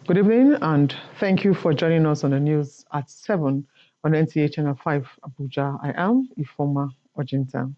Good evening, and thank you for joining us on the news at 7 on Nta Channel 5, Abuja. I am Ifoma Ojinta.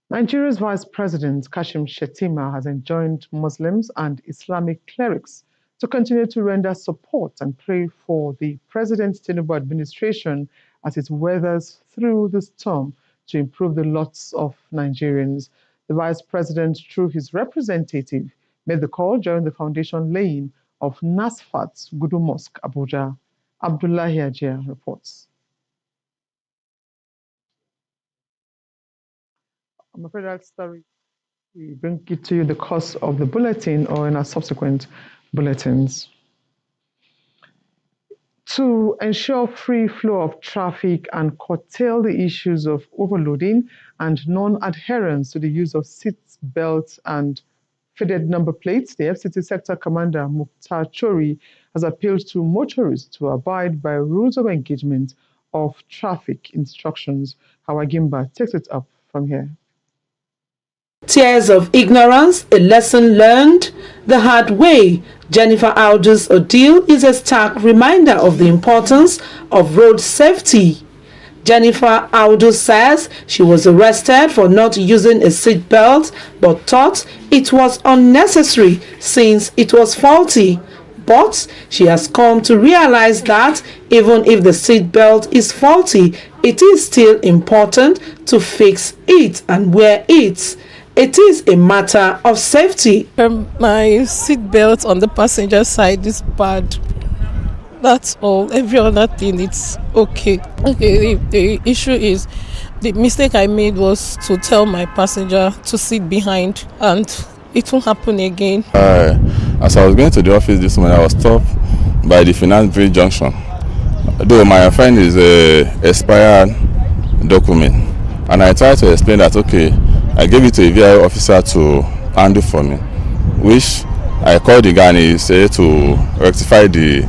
Nigeria's Vice President Kashim Shettima has enjoined Muslims and Islamic clerics to continue to render support and pray for the President Tinubu administration as it weathers through the storm to improve the lots of Nigerians. The Vice President, through his representative, made the call during the foundation laying of Nasfat Gudu Mosque, Abuja. Abdullahi Ajia reports. I'm afraid that story we bring it to you the course of the bulletin or in our subsequent bulletins. To ensure free flow of traffic and curtail the issues of overloading and non-adherence to the use of seat belts and faded number plates, the FCT Sector Commander Nta Channel has appealed to motorists to abide by rules of engagement of traffic instructions. Hawagimba takes it up from here. Tears of ignorance, a lesson learned the hard way. Jennifer Aldo's ordeal is a stark reminder of the importance of road safety. Jennifer Aldo says she was arrested for not using a seat belt but thought it was unnecessary since it was faulty. But she has come to realize that even if the seat belt is faulty, it is still important to fix it and wear it. It is a matter of safety. My seat belt on the passenger side is bad. That's all. Every other thing, it's okay. The issue is the mistake I made was to tell my passenger to sit behind, and it won't happen again. As I was going to the office this morning, I was stopped by the Finance Bridge Junction. Though my friend is a expired document, and I tried to explain that, okay, I gave it to a VI officer to handle for me, which I called the guy and he said to rectify the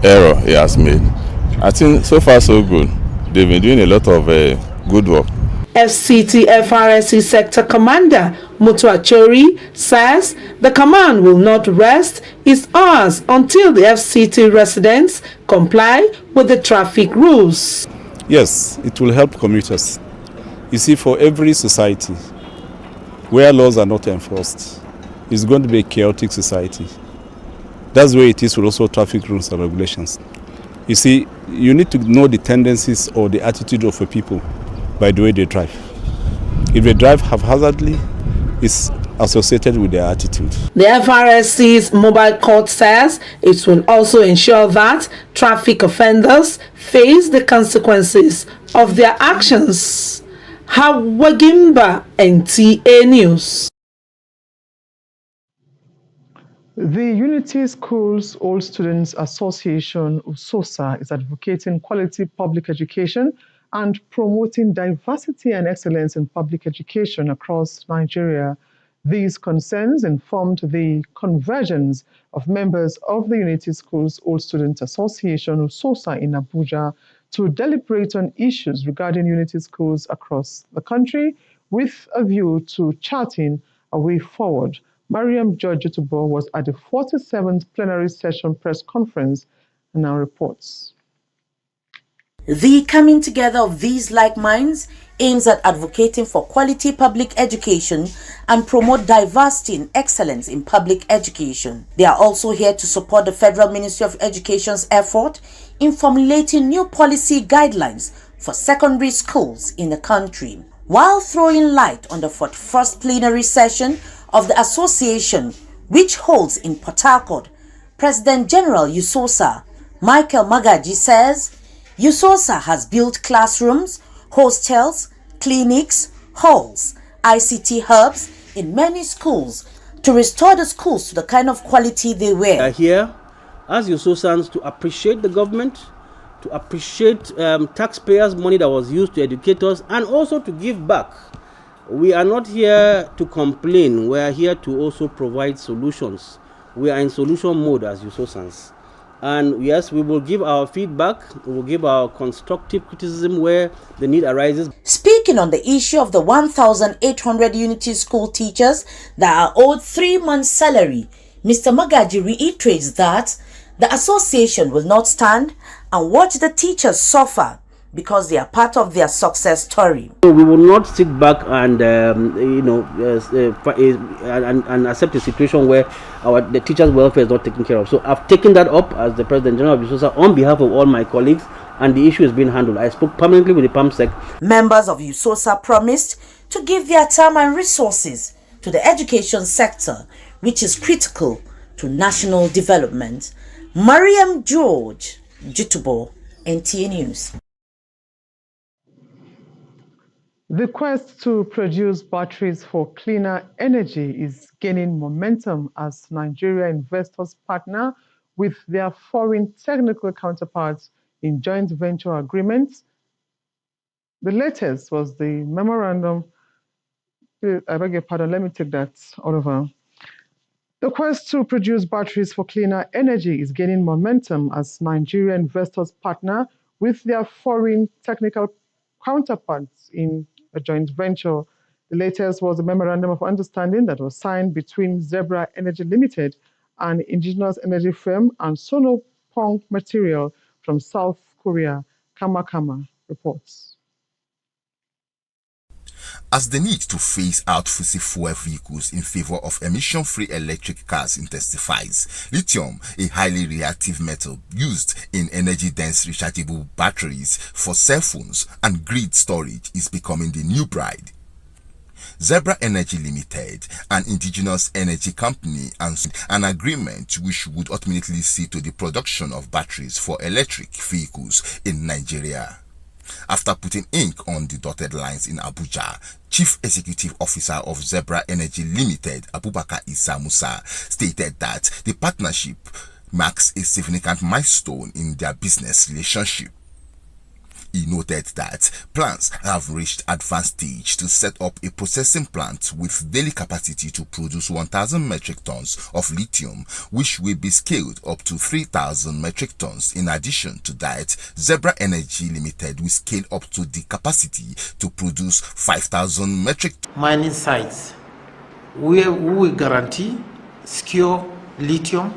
error he has made. I think so far so good. They've been doing a lot of good work. FCT FRSC Sector Commander Nta Channel says the command will not rest its hours until the FCT residents comply with the traffic rules. Yes, it will help commuters. You see, for every society where laws are not enforced, it's going to be a chaotic society. That's where it is with also traffic rules and regulations. You see, you need to know the tendencies or the attitude of a people by the way they drive. If they drive haphazardly, it's associated with their attitude. The FRSC's mobile court says it will also ensure that traffic offenders face the consequences of their actions. Hawagimba, NTA News. The Unity Schools All Students Association, USOSA, is advocating quality public education and promoting diversity and excellence in public education across Nigeria. These concerns informed the convergence of members of the Unity Schools All Students Association, USOSA, in Abuja to deliberate on issues regarding Unity schools across the country with a view to charting a way forward. Mariam George Utubo was at the 47th plenary session press conference and now reports. The coming together of these like minds aims at advocating for quality public education and promote diversity and excellence in public education. They are also here to support the Federal Ministry of Education's effort in formulating new policy guidelines for secondary schools in the country. While throwing light on the 41st plenary session of the association, which holds in Port Harcourt, President General USOSA, Michael Magaji, says USOSA has built classrooms, hostels, clinics, halls, ICT hubs in many schools to restore the schools to the kind of quality they were. We are here as USOSANs to appreciate the government, to appreciate taxpayers' money that was used to educate us, and also to give back. We are not here to complain. We are here to also provide solutions. We are in solution mode as USOSANs. And yes, we will give our feedback, we will give our constructive criticism where the need arises. Speaking on the issue of the 1,800 Unity School teachers that are owed 3 months' salary Mr. Magaji reiterates that the association will not stand and watch the teachers suffer because they are part of their success story. So we will not sit back and and accept a situation where the teachers' welfare is not taken care of. So I've taken that up as the President General of USOSA on behalf of all my colleagues, and the issue is being handled. I spoke permanently with the PAMSEC. Members of USOSA promised to give their time and resources to the education sector, which is critical to national development. Mariam George, Jitubo, NTA News. The quest to produce batteries for cleaner energy is gaining momentum as Nigeria investors partner with their foreign technical counterparts in joint venture agreements. The latest was the memorandum. I beg your pardon, let me take that all over. The quest to produce batteries for cleaner energy is gaining momentum as Nigeria investors partner with their foreign technical counterparts in a joint venture. The latest was a memorandum of understanding that was signed between Zebra Energy Limited, an indigenous energy firm, and Sonopong Material from South Korea. Kamakama reports. As the need to phase out fossil fuel vehicles in favor of emission-free electric cars intensifies, lithium, a highly reactive metal used in energy-dense rechargeable batteries for cell phones and grid storage, is becoming the new bride. Zebra Energy Limited, an indigenous energy company, announced an agreement which would ultimately see to the production of batteries for electric vehicles in Nigeria. After putting ink on the dotted lines in Abuja, Chief Executive Officer of Zebra Energy Limited, Abubakar Issa Musa, stated that the partnership marks a significant milestone in their business relationship. He noted that plans have reached advanced stage to set up a processing plant with daily capacity to produce 1,000 metric tons of lithium, which will be scaled up to 3,000 metric tons. In addition to that, Zebra Energy Limited will scale up to the capacity to produce 5,000 metric mining sites where we will guarantee secure lithium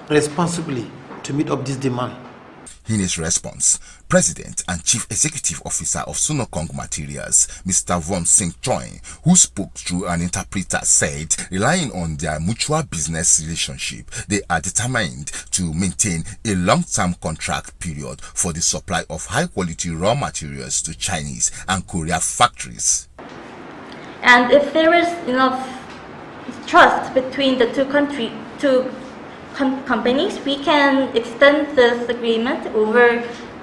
responsibly to meet up this demand. In his response, President and Chief Executive Officer of Sonopong Materials, Mr. Von Sing Choi, who spoke through an interpreter, said, relying on their mutual business relationship, they are determined to maintain a long-term contract period for the supply of high-quality raw materials to Chinese and Korean factories. And if there is enough trust between the two companies, we can extend this agreement over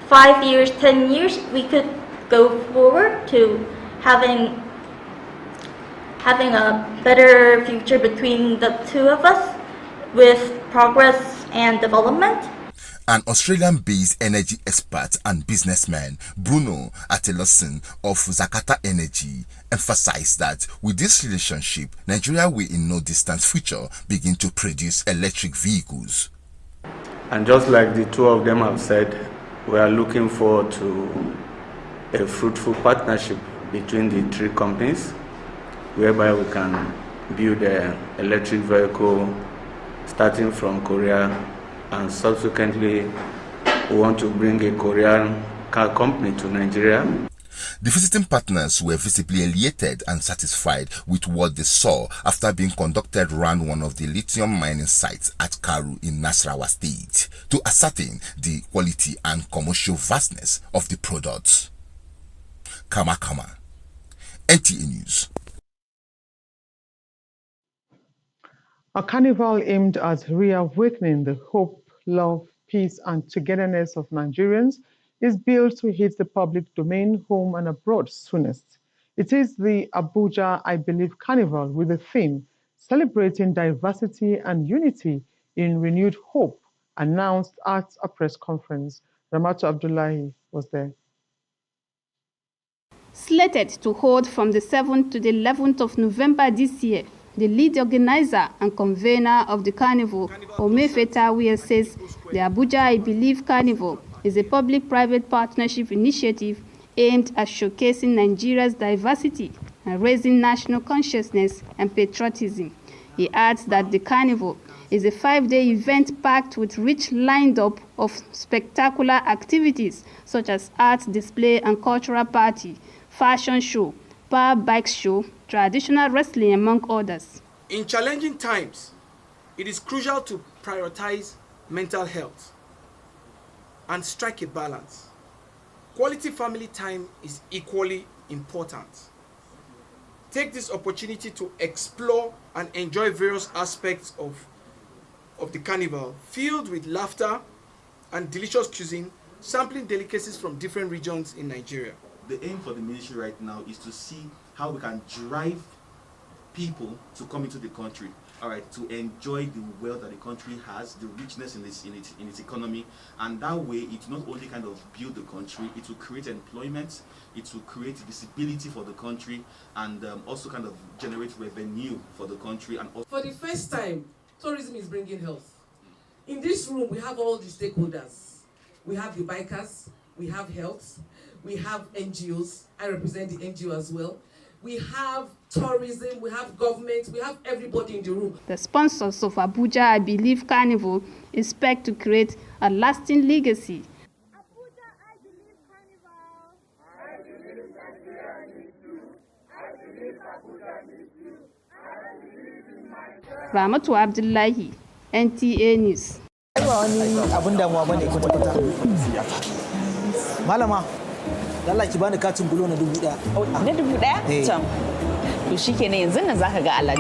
5 years, 10 years. We could go forward to having a better future between the two of us with progress and development. An Australian-based energy expert and businessman, Bruno Atelosin of Zakata Energy, emphasized that with this relationship, Nigeria will in no distant future begin to produce electric vehicles. And just like the two of them have said, we are looking forward to a fruitful partnership between the three companies, whereby we can build an electric vehicle starting from Korea, and subsequently we want to bring a Korean car company to Nigeria. The visiting partners were visibly elated and satisfied with what they saw after being conducted around one of the lithium mining sites at Karu in Nasarawa State to ascertain the quality and commercial vastness of the products. Kamakama, NTA News. A carnival aimed at reawakening the hope, love, peace, and togetherness of Nigerians is built to hit the public domain, home and abroad soonest. It is the Abuja I Believe Carnival with the theme Celebrating Diversity and Unity in Renewed Hope, announced at a press conference. Ramatu Abdullahi was there. Slated to hold from the 7th to the 11th of November this year, the lead organizer and convener of the carnival, Omefetawiye, says the Abuja I Believe Carnival is a public-private partnership initiative aimed at showcasing Nigeria's diversity and raising national consciousness and patriotism. He adds that the Carnival is a 5-day event packed with rich lineup of spectacular activities such as art display and cultural party, fashion show, power bike show, traditional wrestling, among others. In challenging times, it is crucial to prioritize mental health and strike a balance. Quality family time is equally important. Take this opportunity to explore and enjoy various aspects of the carnival, filled with laughter and delicious cuisine, sampling delicacies from different regions in Nigeria. The aim for the ministry right now is to see how we can drive people to come into the country, all right, to enjoy the wealth that the country has, the richness in its economy, and that way it not only kind of build the country, it will create employment, it will create visibility for the country, and also kind of generate revenue for the country. And also for the first time, tourism is bringing health. In this room, we have all the stakeholders. We have the bikers, we have health, we have NGOs. I represent the NGO as well. We have tourism, we have government, we have everybody in the room. The sponsors of Abuja, I believe Carnival, expect to create a lasting legacy. Abuja, I believe Carnival. I believe Nigeria needs you. I believe Abuja needs you. I believe in myself. Ramatu Abdullahi, NTA News. Malama, Allah ki bani katin bulo na 1000. Na 1000? Tam. To shikenan yanzu nan zaka ga alert.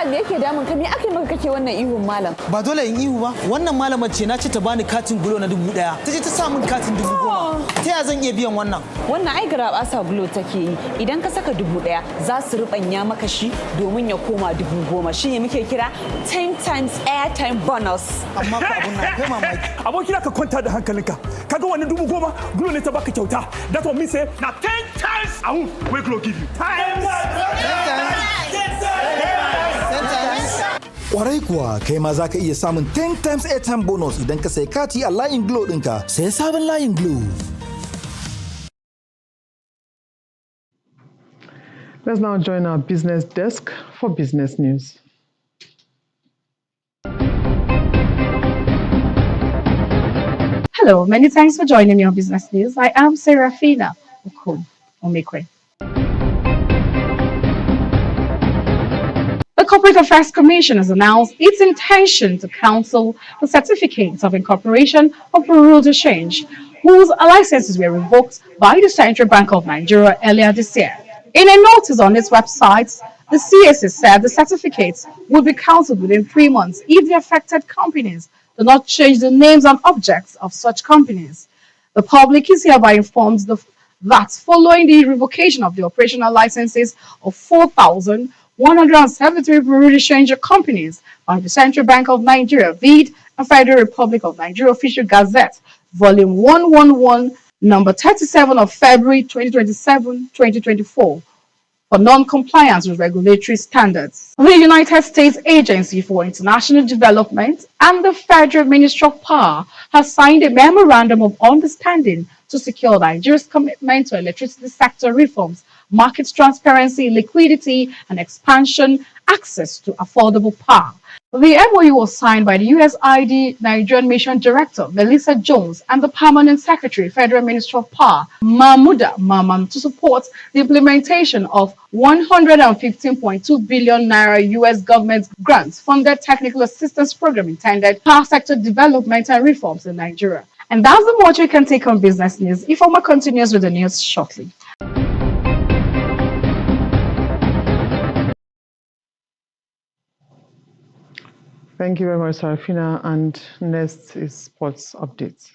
Me yake damun ka? Me aka yi maka kake wannan ihun malam? Ba dole in ihu ba. Wannan malamar ce na ce ta bani katin bulo na 1000. Ta ce ta sa min katin 10,000. Ta ya zan iya biyan wannan? Wannan ai garabasa bulo take yi. Idan ka saka 1000 za su rubanya maka shi domin ya koma 10,000. Shine muke kira 10 times airtime bonus. Amma ko abun na kai mamaki. Abokina ka kwanta da hankalinka. Kaga wannan 10,000 bulo ne ta baka kyauta. That what me say na 10 times ahun we go give you. 10 times. Kwarai kuwa kai ma za ka iya samun 10 times airtime bonus idan ka sai kati a layin Glo ɗinka. Sai sabon layin Glo. Let's now join our business desk for business news. Hello, many thanks for joining me on Business News. I am Serafina Omekwe. The Corporate Affairs Commission has announced its intention to cancel the certificates of incorporation of Bureau de Change, whose licenses were revoked by the Central Bank of Nigeria earlier this year. In a notice on its website, the CAC said the certificates would be cancelled within 3 months if the affected companies do not change the names and objects of such companies. The public is hereby informed that following the revocation of the operational licenses of 4,173 Bureau de Change companies by the Central Bank of Nigeria, VID, and Federal Republic of Nigeria Official Gazette, Volume 111, Number 37 of February 2024, for non-compliance with regulatory standards. The United States Agency for International Development and the Federal Ministry of Power has signed a memorandum of understanding to secure Nigeria's commitment to electricity sector reforms, market transparency, liquidity, and expansion access to affordable power. The MOU was signed by the USAID Nigerian Mission Director, Melissa Jones, and the Permanent Secretary, Federal Ministry of Power, Mahmuda Mamman, to support the implementation of 115.2 billion naira US government grants funded technical assistance program intended for power sector development and reforms in Nigeria. And that's the much we can take on business news. Ifoma continues with the news shortly. Thank you very much, Sarafina. And next is sports updates.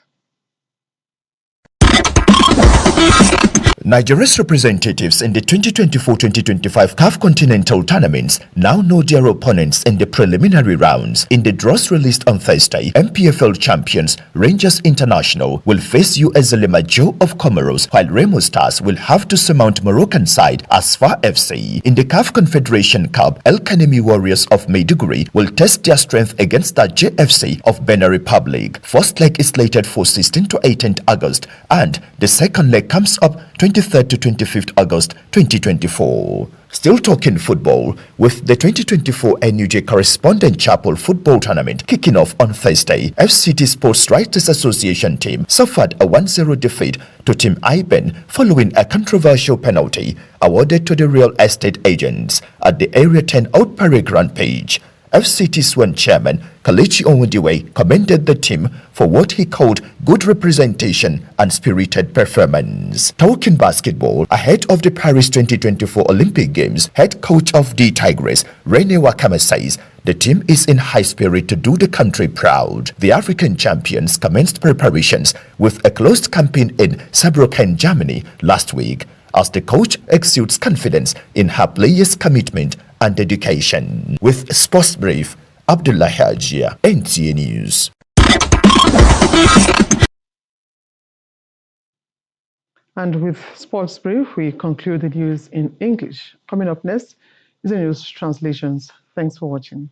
Nigeria's representatives in the 2024-2025 CAF Continental Tournaments now know their opponents in the preliminary rounds. In the draws released on Thursday, MPFL champions Rangers International will face US Limassol of Comoros, while Remo Stars will have to surmount Moroccan side Asfar FC. In the CAF Confederation Cup, El Kanemi Warriors of Maiduguri will test their strength against the JFC of Benin Republic. First leg is slated for 16th to 18th August, and the second leg comes up 23rd to 25th August 2024. Still talking football, with the 2024 NUJ Correspondent Chapel Football Tournament kicking off on Thursday, FCT Sports Writers Association team suffered a 1-0 defeat to Team Iben following a controversial penalty awarded to the real estate agents at the Area 10 Out Parade Rampage. FCT Swan chairman Kalechi Onwudiwe commended the team for what he called good representation and spirited performance. Talking basketball, ahead of the Paris 2024 Olympic Games, head coach of the Tigers, Rene Wakame, says the team is in high spirit to do the country proud. The African champions commenced preparations with a closed campaign in Saarbrücken, Germany last week, as the coach exudes confidence in her players' commitment and dedication. With Sports Brief, Abdullah Hajia, NTA News. And with Sports Brief, we conclude the news in English. Coming up next is the news translations. Thanks for watching.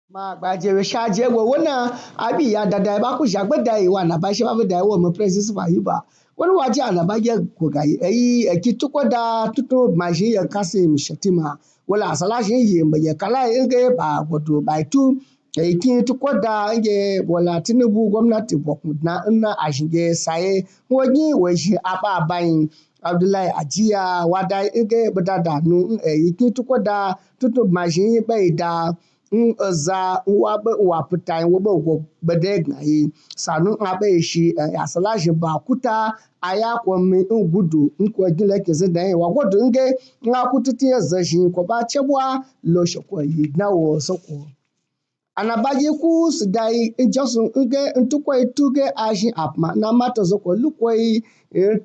ma gbajewe shaje wo wona abi ya dada ba ku shagbe da iwa na ba she ba da wo mo president fa yuba wani waje ana ba je ko ga yi kituko da tuto maji ya kasim shatima wala asala shi yi mba ya kala inge ba goto ba tu kituko da inge wala tinubu gwamnati bokuna ina ashinge saye wani washi aba bayin Abdullahi Ajiya wada inge badada nu kituko da tuto maji bai da za wa putai wo bo bedegna yi sanu abe shi asalashi ba kuta aya ko mi gudu ko gile ke zeda wa gudu nge nga kututi zashi ko ba chebwa lo shoko yi na wo soko anabaji ku sidai injosun nge ntukwa ituge ashi apma na mato soko lukoi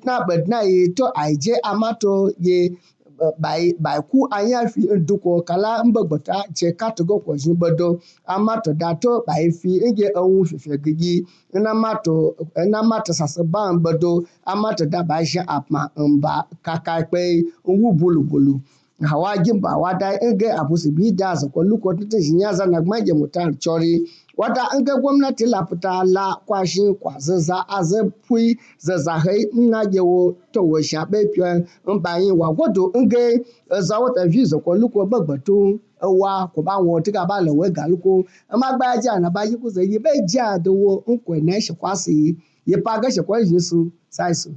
na bedna yi to aije amato ye by ku anya fi duko kala mbagbata che katugo ko jibodo amato dato by fi nge awun fife gigi na mato sasaba mbodo amato da ba sha apma mba kaka pe wu bulubulu hawa jimba wada nge abusi bi da ko luko tete jinyaza na gmaje mutar chori wada nge gwamnati la fita la kwashi kwazaza azapui zazahai ngajewo to wo shabe pyo mbayin wa godo nge zawo ta visa ko luko bagbato wa ko ba won ti ka ba lo we galuko amagba ja na ba yiku ze yi be ja do wo nkwe na she kwasi ye pa ga she kwa yesu saiso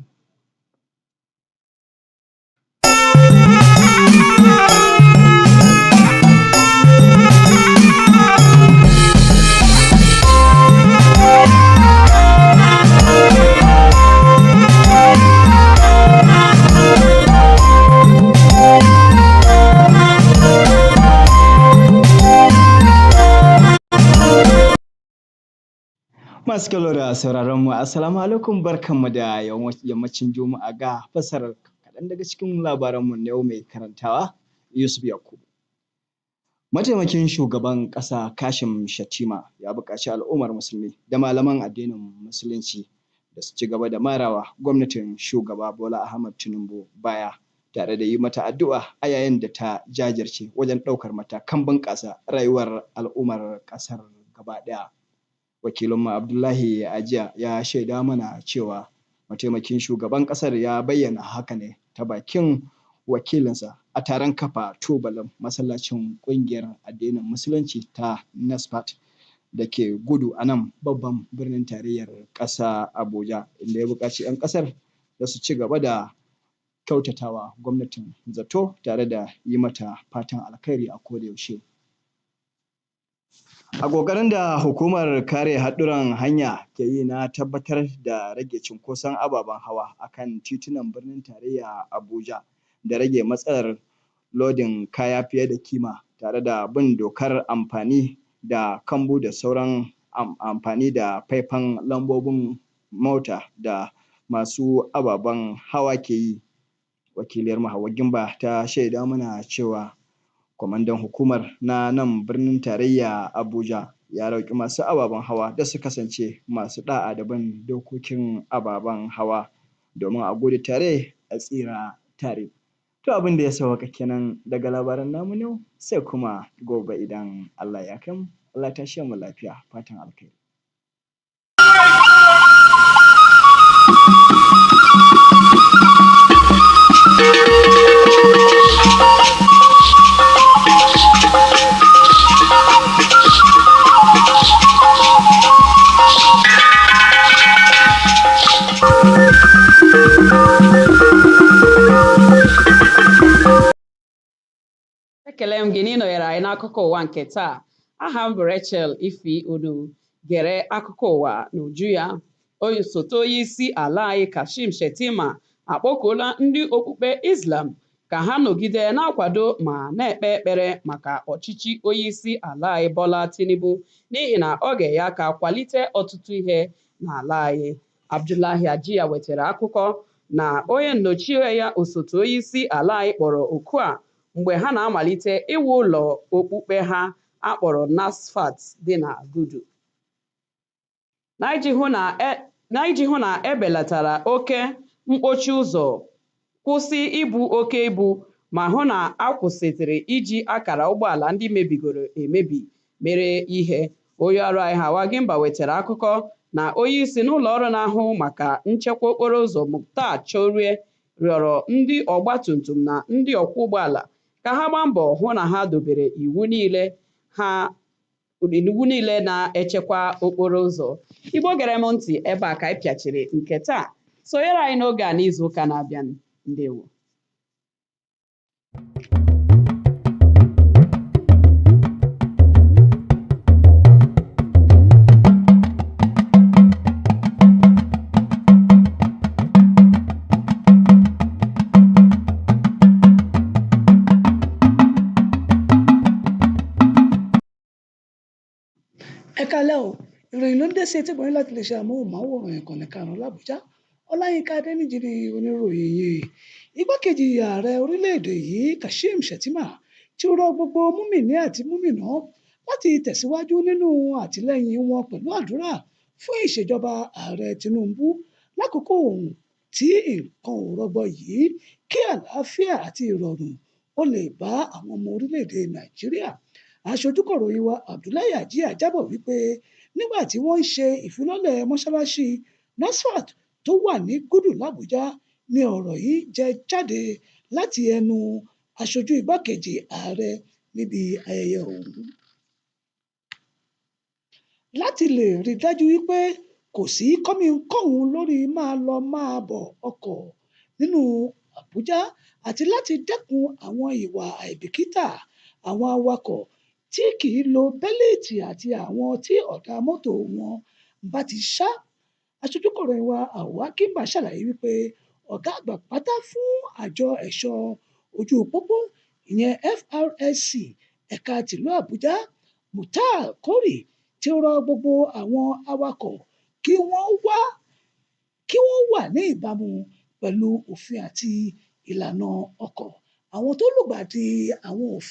Masu kallo da sauraron mu assalamu alaikum barkanmu da yammacin juma'a ga fasarar kaɗan daga cikin labaranmu na yau mai karantawa Yusuf Yakubu. Mataimakin shugaban ƙasa Kashim Shettima ya buƙaci al'ummar musulmi da malaman addinin musulunci da su ci gaba da marawa gwamnatin shugaba Bola Ahmed Tinubu baya tare da yi mata addu'a a yayin da ta jajirce wajen ɗaukar matakan bunƙasa rayuwar al'ummar ƙasar gaba ɗaya. Wakilinmu Abdullahi Ajiya ya shaida mana cewa mataimakin shugaban ƙasar ya bayyana haka ne ta bakin wakilinsa a taron kafa tubalin masallacin ƙungiyar addinin musulunci ta NASFAT da ke gudu a nan babban birnin tarayyar ƙasa Abuja, inda ya buƙaci 'yan ƙasar da su ci gaba da kyautatawa gwamnatin zato tare da yi mata fatan alkhairi a koda yaushe. A ƙoƙarin da hukumar kare haɗuran hanya ke yi na tabbatar da rage cunkoson ababen hawa a kan titunan birnin tarayya Abuja da rage matsalar lodin kaya fiye da kima tare da bin dokar amfani da kambu da sauran amfani da faifan lambobin mota da masu ababen hawa ke yi. Wakiliyarmu Hauwa Gimba ta shaida mana cewa kwamandan hukumar na nan birnin tarayya Abuja ya roƙi masu ababen hawa da su kasance masu ɗa'a da bin dokokin ababen hawa domin a gudu tare a tsira tare. To abin da ya sauka kenan daga labaran namu yau, sai kuma gobe idan Allah ya kai mu. Allah ya tashe mu lafiya, fatan alkhairi. Ekele m gị n'ịnọnyere anyị n'akụkọ ụwa nke taa. Aha m bụ Rachel Ifi Unu. Gere akụkọ ụwa n'uju ya. Osote onye isi ala anyị Kashim Shettima akpọkuola ndị okpukpe Islam ka ha nọgide na-akwado ma na-ekpe ekpere maka ọchịchị onye isi ala anyị Bola Tinubu n'ihi na ọ ga-enye aka kwalite ọtụtụ ihe n'ala anyị. Abdullahi Ajiya wetara akụkọ na onye nnọchite ya osote onye isi ala anyị kpọrọ oku a mgbe ha na-amalite iwu ụlọ okpukpe ha akpọrọ Nasfat dị na Gudu. N'iji hụ na ebelatara oke mkpọchi ụzọ, kwụsị ibu oke ibu ma hụ na a kwụsịtụrụ iji akara ụgbọala ndị mebigoro emebi mere ihe, onye ọrụ anyị Hauwa Gimba wetara akụkọ na onye isi n'ụlọ ọrụ na-ahụ maka nchekwa okporo ụzọ Nta Channel rịọrọ ndị ọgbatumtum na ndị ọkwọ ụgbọala ka ha gbaa mbọ hụ na ha dobere iwu niile na-echekwa okporo ụzọ. Igbo gere m ntị, ebe a ka anyị pịachiri nke taa. Sonyere anyị n'oge a n'izuụka na-abịa. Ndewo. Ẹ káalẹ́ o, ìròyìn ló ń dé sí etí gbọ̀nyìn láti lè ṣe àmóhùnmáwòrán ìkànnì karùn-ún l'Àbújá. Ọláyínká Adéníjì ni oníròyìn yìí. Igbákejì ààrẹ orílẹ̀-èdè yìí Kashim Shettima ti rọ gbogbo múmìnì àti múmìnà láti tẹ̀síwájú nínú àtìlẹ́yìn wọn pẹ̀lú àdúrà fún ìṣèjọba ààrẹ Tinubu lákòókò tí nǹkan ò rọgbọ yìí, kí àlàáfíà àti ìrọ̀rùn ó lè bá àwọn ọmọ orílẹ̀-èdè Nàìjíríà. Aṣojúkọ̀ròyìn wa Abdullahi Ajiya jábọ̀ wípé nígbà tí wọ́n ń ṣe ìfilọ́lẹ̀ mọ́ṣáláṣí Nasfat tó wà ní Gúdù l'Àbújá ni ọ̀rọ̀ yìí jẹ jáde láti ẹnu aṣojú igbákejì ààrẹ níbi ayẹyẹ ọ̀hún. Láti lè rí dájú wípé kò sí kọ́mi-n-kọ́hún lórí máa lọ máa bọ̀ ọkọ̀ nínú Àbújá àti láti dẹ́kun àwọn ìwà àìbìkítà àwọn awakọ̀ tí kìí lo bẹ́líìtì àti àwọn tí ọ̀dà mọ́tò wọn bá ti ṣá. Aṣojúkọ̀ròyìn wa Hauwa Gimba ṣàlàyé wípé ọ̀gá àgbà pátá fún àjọ ẹ̀ṣọ́ ojú pópó ìyẹn FRSC ẹ̀ka tìlú Àbújá Nta Channel ti rọ gbogbo àwọn awakọ̀ kí wọ́n wà ní ìbámu pẹ̀lú òfin àti ìlànà ọkọ̀. Àwọn tó lùgbàdì àwọn òfin